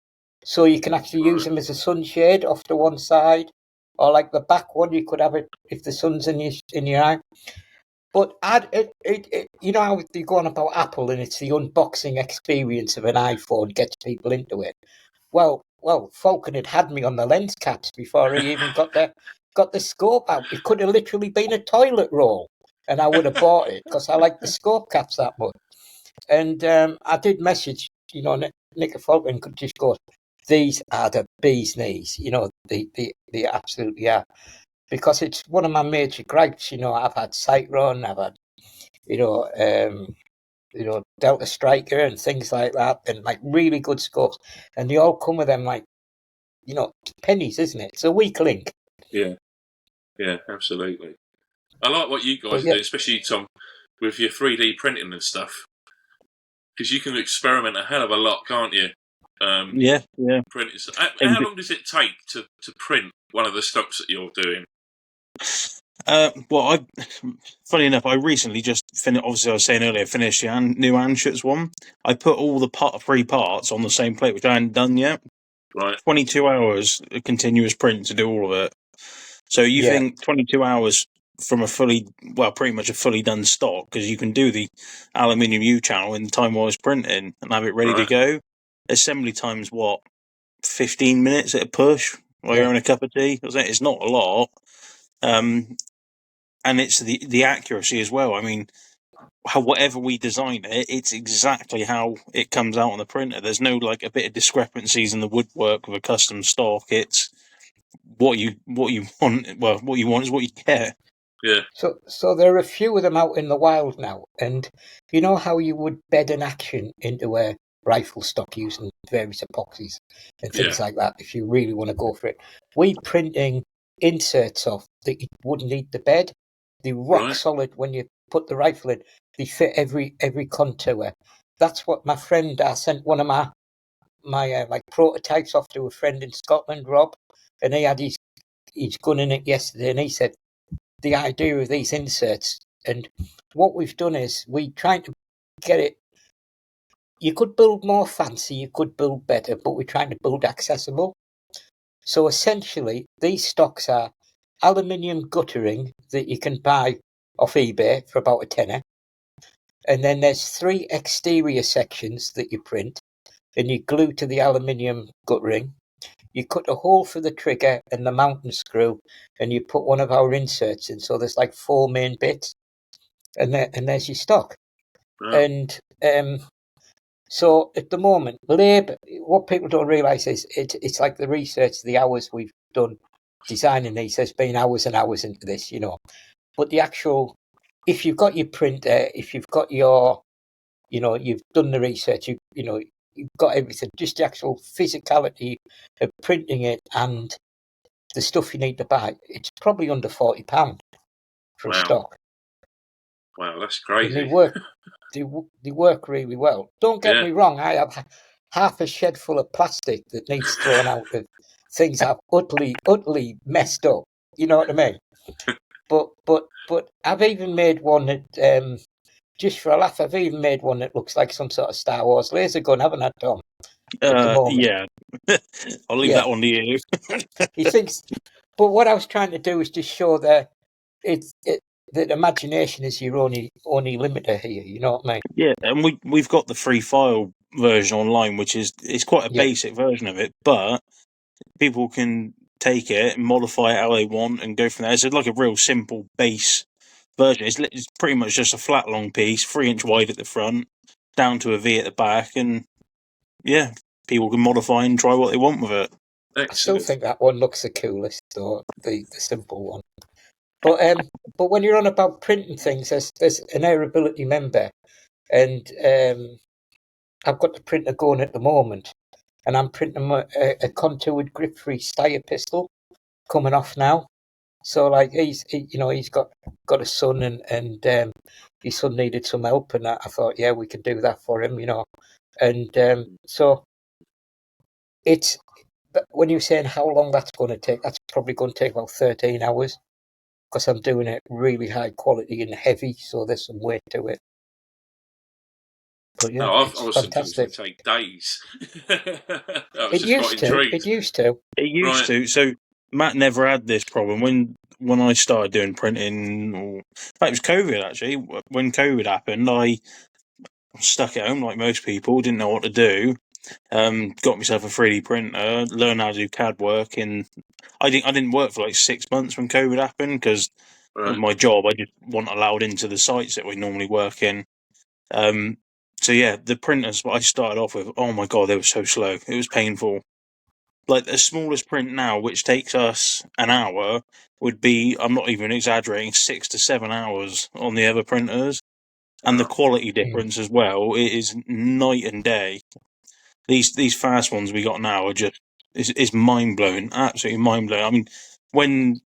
So you can actually use them as a sunshade off to one side. Or like the back one, you could have it if the sun's in your eye. But you know how they go on about Apple and it's the unboxing experience of an iPhone gets people into it. Well, Falcon had me on the lens caps before he even got the scope out. It could have literally been a toilet roll, and I would have bought it because I like the scope caps that much. And I did message, Nick Falcon could just go, these are the bee's knees, they absolutely are. Because it's one of my major gripes, I've had sight run, I've had, Delta Striker and things like that, and like really good scopes, and they all come with them like, pennies, isn't it? It's a weak link. Yeah, absolutely. I like what you guys do, especially Tom, with your 3D printing and stuff, because you can experiment a hell of a lot, can't you? Yeah. Printing. How long does it take to print one of the stocks that you're doing? Funny enough, I recently just finished. Obviously, I was saying earlier, finished the new Anschutz one. I put all the three parts on the same plate, which I hadn't done yet. Right. 22 hours continuous print to do all of it. So you think 22 hours from pretty much a fully done stock, because you can do the aluminium U channel in time while it's printing and have it ready to go. Assembly time's 15 minutes at a push while you're having a cup of tea. It's not a lot. And it's the accuracy as well. I mean, whatever we design it, it's exactly how it comes out on the printer. There's no like a bit of discrepancies in the woodwork of a custom stock. It's what you want. Well, what you want is what you get. Yeah. So there are a few of them out in the wild now, and you know how you would bed an action into a rifle stock using various epoxies and things like that. If you really want to go for it, we printing inserts off that you wouldn't need the bed. They rock solid when you put the rifle in. They fit every contour. That's what my friend. I sent one of my like prototypes off to a friend in Scotland, Rob, and he had his gun in it yesterday, and he said the idea of these inserts, and what we've done is we trying to get it. You could build more fancy, you could build better, but we're trying to build accessible. So essentially, these stocks are aluminium guttering that you can buy off eBay for about a tenner. And then there's 3 exterior sections that you print and you glue to the aluminium guttering. you cut a hole for the trigger and the mounting screw, and you put one of our inserts in. So there's like 4 main bits, and there's your stock. Right. And so at the moment, labour, what people don't realise is it's like the research, the hours we've done designing these. There's been hours and hours into this, But the actual, if you've got your printer, if you've got your, you've done the research, you've got everything. Just the actual physicality of printing it and the stuff you need to buy, it's probably under £40 for a Wow. stock. Wow, that's And they crazy. work really well. Don't get Yeah. me wrong, I have half a shed full of plastic that needs thrown out of things I've utterly messed up. You know what I mean? But I've even made one that, just for a laugh, I've even made one that looks like some sort of Star Wars laser gun, haven't I, Tom? At the moment. Yeah. I'll leave Yeah. that one to you. He thinks, but what I was trying to do is just show that that imagination is your only limiter here. You know what I mean? Yeah, and we've got the free file version online, which it's quite a Yeah. basic version of it, but people can take it and modify it how they want and go from there. It's like a real simple base version. It's pretty much just a flat long piece, 3-inch wide at the front, down to a V at the back, and yeah, people can modify and try what they want with it. I still Excellent. think that one looks the coolest, though, the simple one. But when you're on about printing things, there's an AirAbility member, and I've got the printer going at the moment, and I'm printing a contoured grip-free steyr pistol coming off now. So like he's got a son, and his son needed some help, and I thought, yeah, we can do that for him, and so it's. But when you're saying how long that's going to take, that's probably going to take about 13 hours, because I'm doing it really high quality and heavy, so there's some weight to it. But yeah, No, I it's was thinking it was going fantastic. to take days. I was It just quite used to. intrigued. It used to. It used Right. to. So Matt never had this problem when I started doing printing. Or, in fact, it was COVID actually. When COVID happened, I was stuck at home like most people, didn't know what to do. Got myself a 3D printer, learned how to do CAD work, and I didn't work for like 6 months when COVID happened because of Right. my job. I just wasn't allowed into the sites that we normally work in. So yeah, the printers what I started off with, oh my god, they were so slow. It was painful. Like the smallest print now, which takes us an hour, would be, I'm not even exaggerating, 6 to 7 hours on the other printers. And the Wow. quality difference as well, it is night and day. These fast ones we got now are just it's mind blowing, absolutely mind blowing. I mean,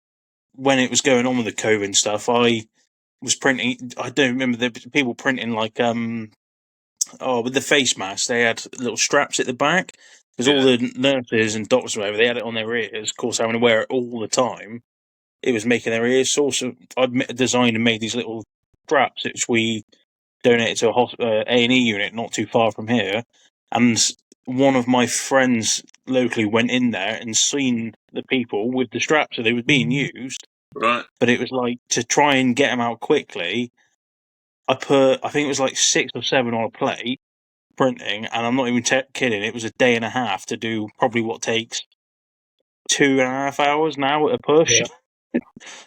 when it was going on with the COVID stuff, I was printing. I don't remember the people printing like with the face masks. They had little straps at the back because all Yeah. the nurses and doctors, or whatever, they had it on their ears. Of course, having to wear it all the time, it was making their ears sore. So I'd designed and made these little straps, which we donated to a A&E unit not too far from here, and one of my friends locally went in there and seen the people with the straps, so they were being used, Right. but it was like to try and get them out quickly. I think it was like 6 or 7 on a plate printing, and I'm not even kidding. It was a day and a half to do probably what takes 2.5 hours now at a push. Yeah.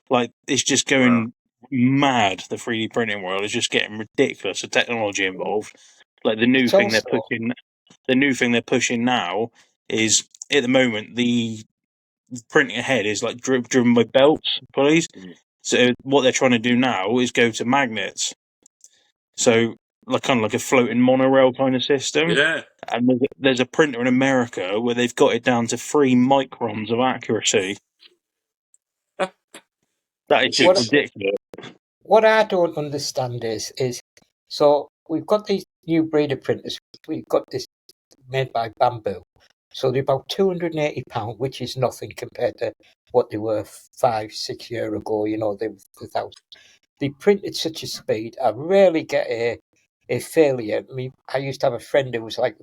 Like it's just Wow. going mad. The 3D printing world is just getting ridiculous. The technology involved, like the new It's thing they're also pushing. The new thing they're pushing now is at the moment the printing ahead is like driven by belts pulleys. Mm. So what they're trying to do now is go to magnets. So like kind of like a floating monorail kind of system. Yeah. And there's a printer in America where they've got it down to 3 microns of accuracy. That is just what ridiculous. what I don't understand is so we've got these new breeder printers. We've got this made by Bamboo. So they're about £280, which is nothing compared to what they were 5-6 years ago. They were 1,000. They print at such a speed. I rarely get a failure. I mean, I used to have a friend who was like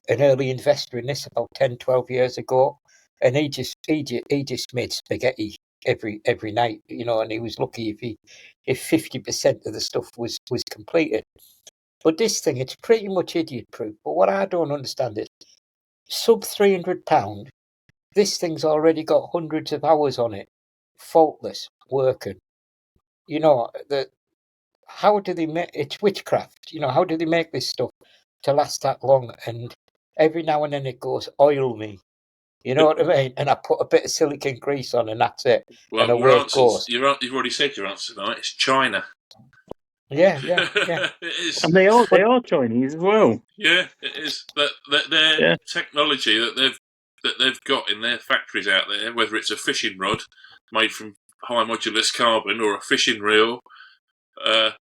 an early investor in this about 10, 12 years ago, and he just made spaghetti every night, and he was lucky if 50% of the stuff was completed. But this thing, it's pretty much idiot proof. But what I don't understand is sub £300, this thing's already got hundreds of hours on it, faultless, working. You know, how do they make it's witchcraft? You know, how do they make this stuff to last that long? And every now and then it goes, oil me. You know what I mean? And I put a bit of silicone grease on, and that's it. Well, and away it goes. You've already said your answer tonight. It's China. Yeah. It is. And they are Chinese as well. Yeah, it is. That their Yeah. technology that they've got in their factories out there, whether it's a fishing rod made from high modulus carbon or a fishing reel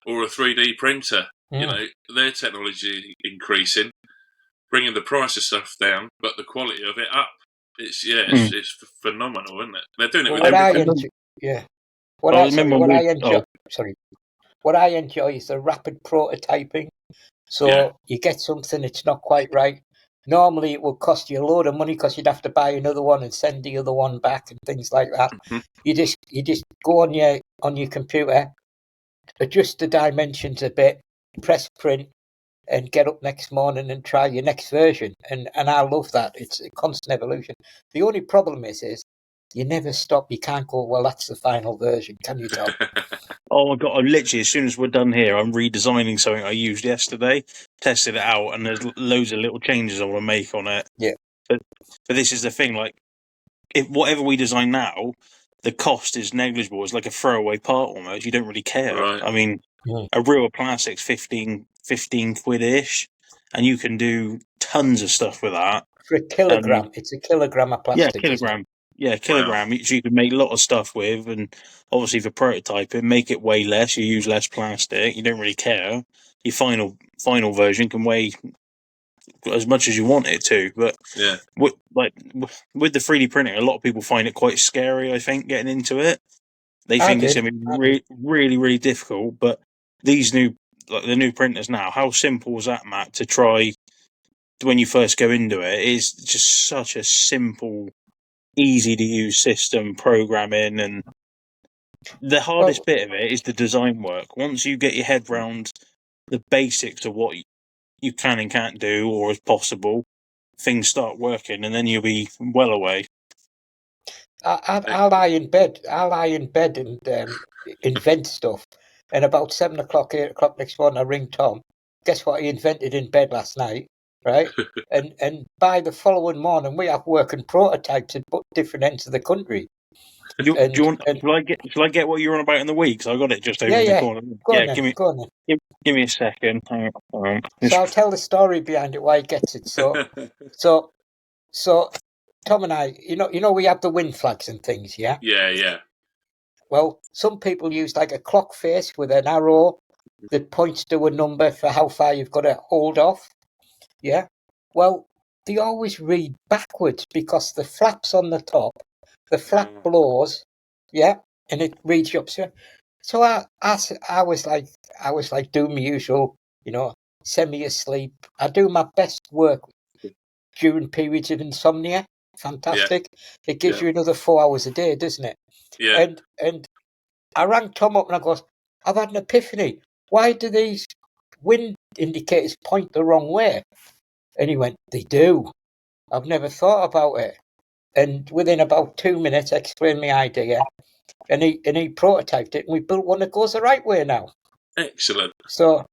or a 3D printer, you know, their technology increasing, bringing the price of stuff down, but the quality of it up. It's phenomenal, isn't it? They're doing it with everything. What I enjoy is the rapid prototyping. So you get something that's not quite right. Normally it would cost you a load of money because you'd have to buy another one and send the other one back and things like that. Mm-hmm. You just go on your computer, adjust the dimensions a bit, press print, and get up next morning and try your next version. And I love that. It's a constant evolution. The only problem is you never stop. You can't go, well, that's the final version. Can you tell? Oh my God, I'm literally, as soon as we're done here, I'm redesigning something I used yesterday, tested it out, and there's loads of little changes I want to make on it. Yeah. But this is the thing, like, if whatever we design now, the cost is negligible. It's like a throwaway part almost. You don't really care. Right. I mean, a reel of plastic's 15 quid-ish, and you can do tons of stuff with that. For a kilogram, it's a kilogram of plastic. Yeah, kilogram. Yeah, kilogram. Wow. You can make a lot of stuff with, and obviously for prototyping, make it weigh less. You use less plastic. You don't really care. Your final version can weigh as much as you want it to. But with the 3D printing, a lot of people find it quite scary. I think getting into it, they think it's going to be really, really difficult. But these the new printers now, how simple is that, Matt? To try when you first go into it, is just such a simple, easy to use system programming, and the hardest bit of it is the design work. Once you get your head round the basics of what you can and can't do or is possible, things start working, and then you'll be well away. I'll lie in bed and invent stuff, and about 7 o'clock, 8 o'clock next morning I ring Tom. Guess what he invented in bed last night? Right? and by the following morning we have working prototypes at different ends of the country. Shall I get what you're on about in the week? So I got it just over in the corner. Go on then. Give me a second. Hang on. So I'll tell the story behind it, why he gets it. So Tom and I, you know, we have the wind flags and things, yeah? Yeah. Well, some people use like a clock face with an arrow that points to a number for how far you've got to hold off. Yeah. Well, they always read backwards because the flap's on the top, the flap blows, yeah, and it reads you up. So I was like doing my usual, you know, semi-asleep. I do my best work during periods of insomnia. Fantastic. Yeah. It gives you another 4 hours a day, doesn't it? Yeah. And I rang Tom up and I goes, I've had an epiphany. Why do these wind indicators point the wrong way? And he went, they do. I've never thought about it. And within about 2 minutes, I explained my idea. And he prototyped it, and we built one that goes the right way now. Excellent. So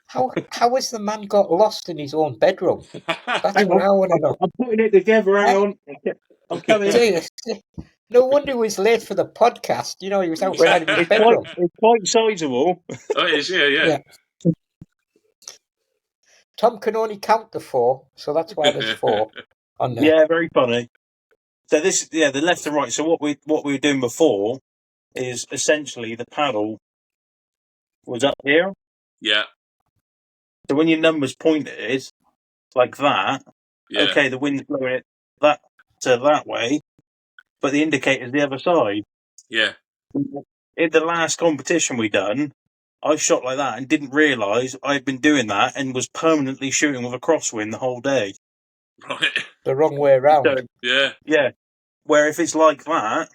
how has the man got lost in his own bedroom? That's what I want to know. I'm putting it together. Hang on. I'm coming. No wonder he was late for the podcast. You know, he was outside of his bedroom. It's quite sizable. Oh, it is, yeah. Tom can only count to 4, so that's why there's 4 on there. Yeah, very funny. So the left and right. So what we were doing before is essentially the paddle was up here. Yeah. So when your numbers pointed like that, okay, the wind's blowing it that way, but the indicator's the other side. Yeah. In the last competition we done, I shot like that and didn't realise I'd been doing that and was permanently shooting with a crosswind the whole day. Right. The wrong way around. So, yeah. Where if it's like that,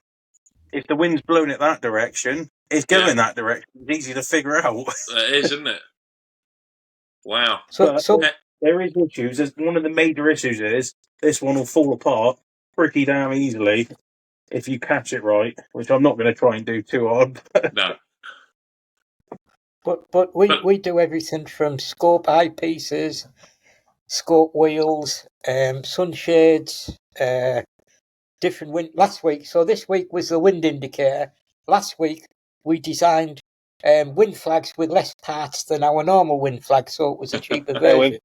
if the wind's blowing it that direction, it's going that direction. It's easy to figure out. It is, isn't it? Wow. So there is issues. One of the major issues is this one will fall apart pretty damn easily if you catch it right, which I'm not going to try and do too hard. No. But we do everything from scope eyepieces, scope wheels, sunshades, different wind. Last week, so this week was the wind indicator. Last week we designed wind flags with less parts than our normal wind flag, so it was a cheaper version.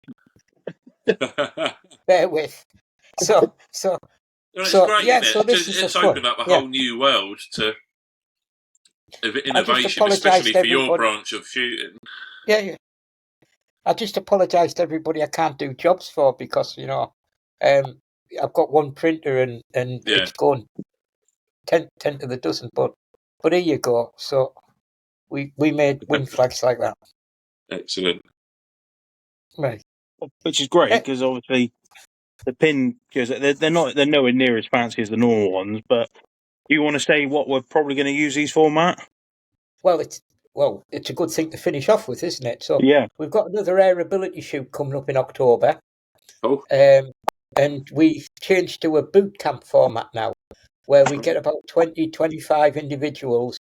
Bear with. So Well, it's so great, yeah, isn't it? so this is It's the opened fun. up a Yeah. whole new world to innovation, apologise especially to for your everybody. branch of shooting. Yeah. I just apologise to everybody I can't do jobs for because I've got one printer and Yeah. it's going 10 to the dozen. But here you go. So we made wind flags like that. Excellent. Right. Which is great because obviously the pin, because they're nowhere near as fancy as the normal ones. But do you want to say what we're probably going to use these for, Matt? Well, it's a good thing to finish off with, isn't it? So Yeah. we've got another AirAbility shoot coming up in October. Oh. And we've changed to a boot camp format now, where we get about 20, 25 individuals,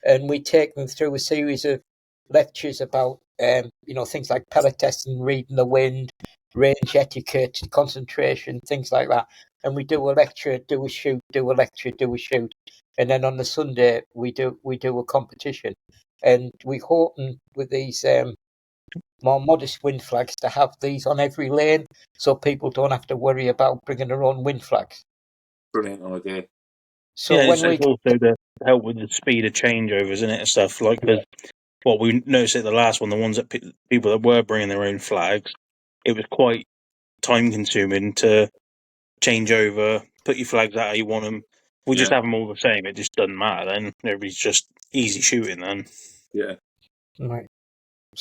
and we take them through a series of lectures about, things like pellet testing, reading the wind, range etiquette, concentration, things like that. And we do a lecture, do a shoot, do a lecture, do a shoot, and then on the Sunday we do a competition. And we're hoping with these more modest wind flags to have these on every lane, so people don't have to worry about bringing their own wind flags. Brilliant idea. So yeah, when it's also to help with the speed of changeovers, isn't it, and stuff like that. Well, we noticed at the last one, the ones that people that were bringing their own flags, it was quite time consuming to change over, put your flags out how you want them. We just have them all the same. It just doesn't matter then. Everybody's just easy shooting then. Yeah. Right.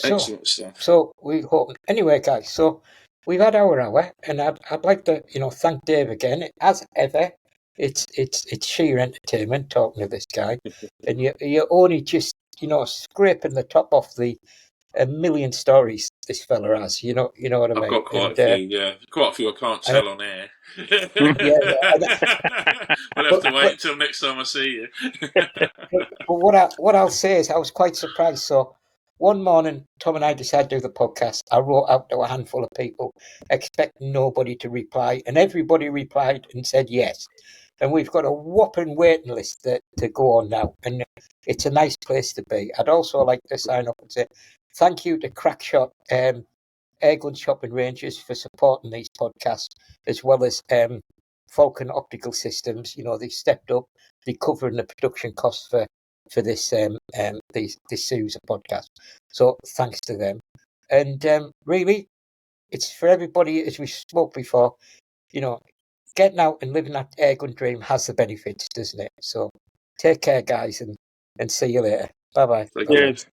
Excellent stuff. So we hope anyway, guys. So we've had our hour, and I'd like to thank Dave again. As ever, it's sheer entertainment talking to this guy, and you're only just scraping the top off the a million stories this fella has. You know what I mean? I've got quite a few. Yeah, quite a few I can't tell on air. We'll have to wait until next time I see you. But what I'll say is I was quite surprised. So one morning, Tom and I decided to do the podcast. I wrote out to a handful of people, expecting nobody to reply, and everybody replied and said yes. And we've got a whopping waiting list to go on now, and it's a nice place to be. I'd also like to sign up and say thank you to Crackshot Airgun Shopping Ranges for supporting these podcasts, as well as Falcon Optical Systems. They stepped up, they're covering the production costs for this this series of podcasts. So thanks to them. And really, it's for everybody, as we spoke before, getting out and living that airgun dream has the benefits, doesn't it? So take care, guys, and see you later. Bye-bye. Cheers.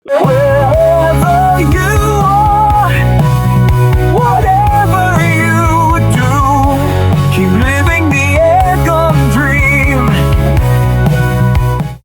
Wherever you are.